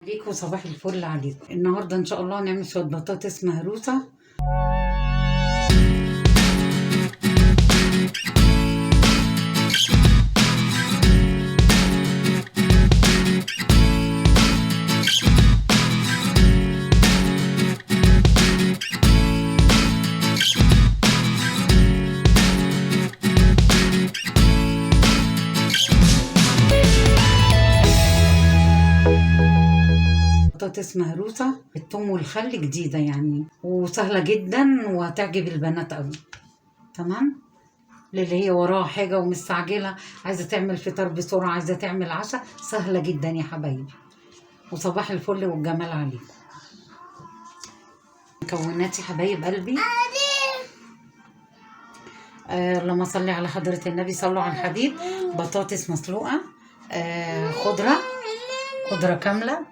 ليكوا صباح الفل عليكم. النهارده ان شاء الله هنعمل شويه بطاطس مهروسه. بطاطس مهروسه بالثوم والخل جديده يعني، وسهله جدا وهتعجب البنات قوي. تمام، للي هي وراها حاجه ومستعجله، عايزه تعمل فطار بسرعه، عايزه تعمل عشاء، سهله جدا يا حبايبي. وصباح الفل والجمال عليكم. مكوناتي حبايب قلبي، اللهم صل على حضره النبي، صلوا على الحبيب. بطاطس مسلوقه، خضره كامله،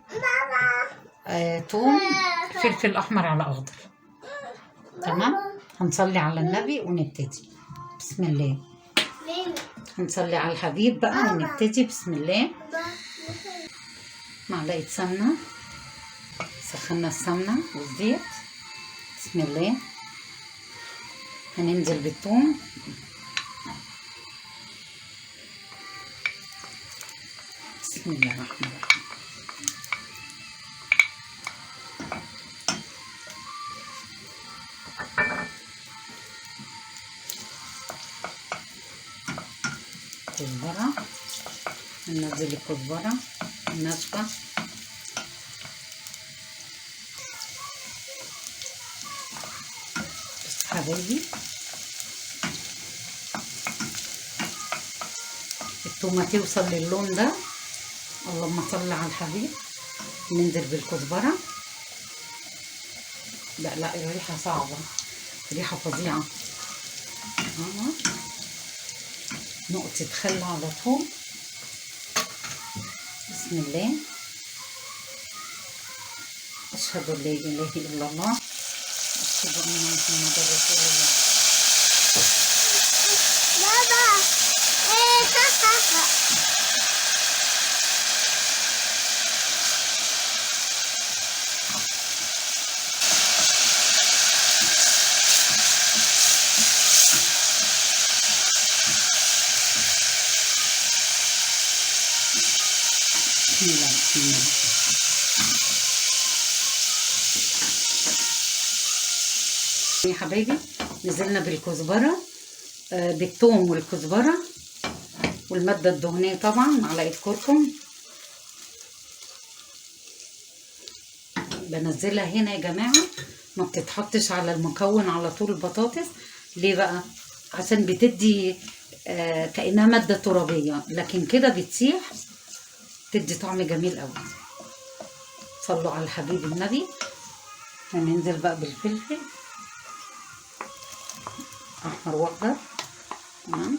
توم، فلفل احمر على اخضر. تمام، هنصلي على النبي ونبتدي. بسم الله. هنصلي على الحبيب بقى ونبتدي. بسم الله. معلقه سمنه، سخنا السمنه والزيت. بسم الله. هننزل بالثوم. بسم الله الرحمن الرحيم. كزبرة، ننزل الكزبرة الناشفة. بس حبايبي التومة توصل للون ده، اللهم صل على الحبيب. ننزل بالكزبرة. لا الريحة صعبة، ريحة فظيعة. نقطة خل على طول. بسم الله. أشهد أن لا إله إلا الله، أشهد أن محمدا رسول الله. بابا بسم الله الرحمن الرحيم. يا حبايبي نزلنا بالكزبرة، بالثوم والكزبرة والمادة الدهنية طبعا، معلقة كركم بنزلها هنا يا جماعة. ما بتتحطش على المكون على طول البطاطس. ليه بقى؟ عشان بتدي كأنها مادة ترابية، لكن كده بتسيح، تدي طعم جميل قوي. صلوا على الحبيب النبي. هننزل بقى بالفلفل احمر واخضر. تمام،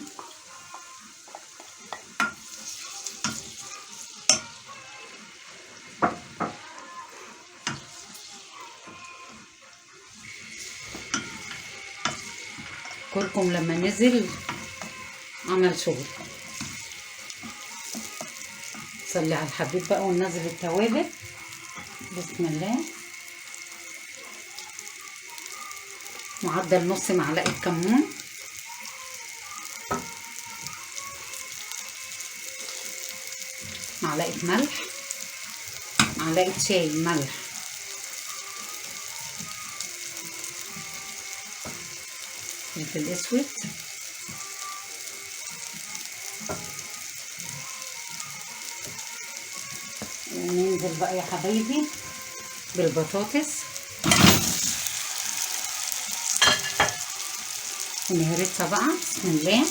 كركم لما نزل عمل شغل. صلي على الحبيب بقى وننزل التوابل. بسم الله. معدل نص معلقة كمون، معلقة ملح، معلقة شاي ملح، فلفل اسود، وننزل بقى يا حبايبي بالبطاطس ونهرسها بقى. بسم الله.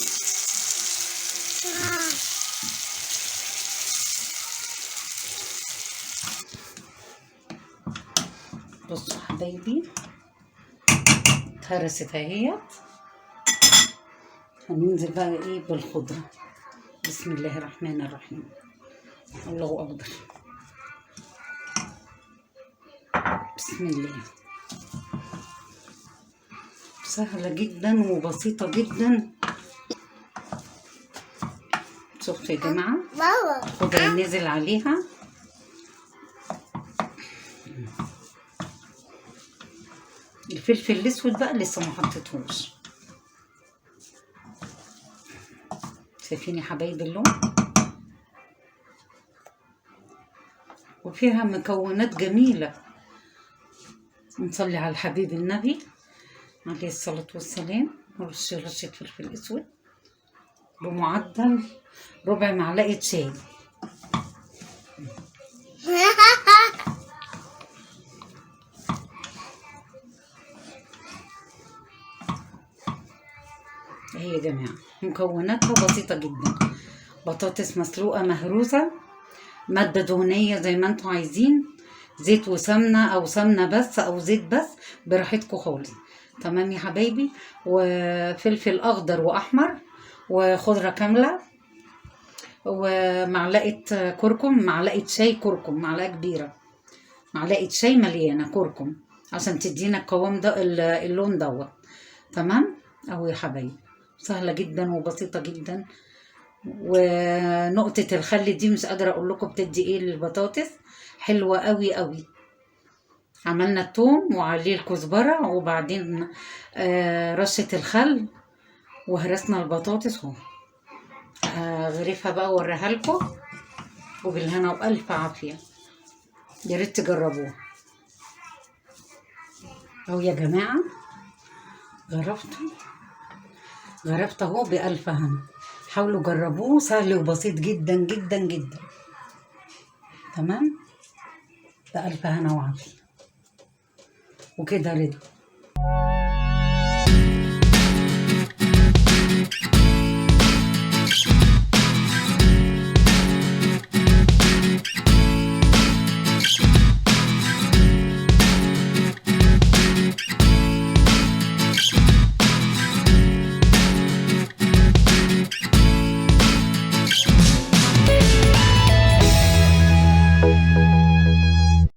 بصوا حبايبي اتهرست اهيت. هننزل بقى ايه بالخضرة. بسم الله الرحمن الرحيم. الله اكبر. بسم الله. سهلة جدا وبسيطة جدا. شفتوا يا جماعة الخضرة نزل عليها. الفلفل الاسود بقى لسه ما حطيتهوش. شايفين يا حبايبي اللون؟ وفيها مكونات جميلة. نصلي على الحبيب النبي عليه الصلاة والسلام. رشة فلفل اسود بمعدل ربع معلقة شاي. اهي يا جماعة مكوناتها بسيطة جدا. بطاطس مسلوقة مهروسة، مادة دهنية زي ما انتوا عايزين، زيت وسمنة او سمنة بس او زيت بس براحتكم خالص. تمام يا حبايبي. وفلفل اخضر واحمر وخضرة كاملة ومعلقة كركم، معلقة شاي كركم، معلقة كبيرة، معلقة شاي مليانة كركم عشان تدينا القوام ده اللون دوت. تمام اهو يا حبايبي، سهلة جدا وبسيطة جدا. ونقطة الخل دي مش قادرة اقول لكم بتدي ايه للبطاطس، حلوة قوي قوي. عملنا الثوم وعليه الكزبرة وبعدين رشة الخل وهرسنا البطاطس اهو. غريفها بقى اوريها لكم وبالهنا والف عافية. يا ريت تجربوها اهو يا جماعة. غرفت اهو بألف هنا. حاولوا جربوه، سهل وبسيط جدا جدا جدا. تمام، بألف هنا وعافية. وكده رضا.